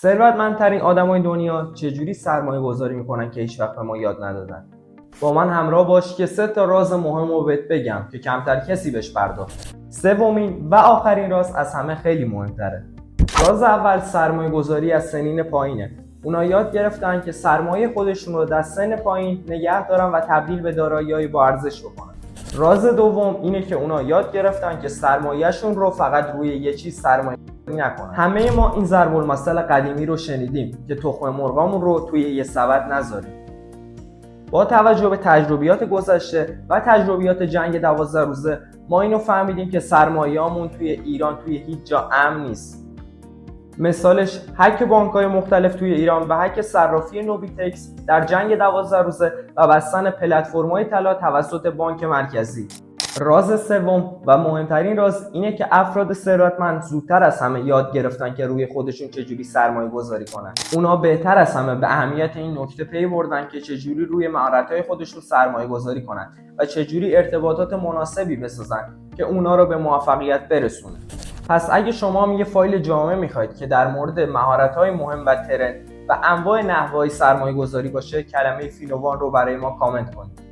ثروتمندترین آدمای دنیا چجوری سرمایه گذاری میکنن که هیچ وقت به ما یاد ندادن؟ با من همراه باش که 3 تا راز مهم رو بهت بگم که کمتر کسی بهش پرداخته. سومین و آخرین راز از همه خیلی مهمتره. راز اول سرمایه گذاری از سنین پایینه. اونا یاد گرفتن که سرمایه خودشون رو در سن پایین نگه دارن و تبدیل به دارایی‌های با ارزش بکنن. راز دوم اینه که اونا یاد گرفتن که سرمایه‌شون رو فقط روی یه چیز سرمایه نکنن. همه ما این ضرب المثل قدیمی رو شنیدیم که تخم مرغامون رو توی یه سبد نذاریم. با توجه به تجربیات گذشته و تجربیات جنگ 12 روزه ما اینو فهمیدیم که سرمایه‌مون توی ایران توی هیچ جا امن نیست. مثالش هک بانک‌های مختلف توی ایران و هک صرافی نوبیتکس در جنگ 12 روزه و بستن پلتفرم‌های طلا توسط بانک مرکزی. راز سوم و مهمترین راز اینه که افراد ثروتمند زودتر از همه یاد گرفتن که روی خودشون چجوری سرمایه گذاری کنن. اونا بهتر از همه به اهمیت این نکته پی بردن که چجوری روی مهارت‌های خودشون سرمایه گذاری کنن و چجوری ارتباطات مناسبی بسازن که اونا رو به موفقیت برسونه. پس اگه شما هم یه فایل جامع میخواید که در مورد مهارت‌های مهم و ترند و انواع نحوهای سرمایه گذاری باشه، کلمه فینوان رو برای ما کامنت کنید.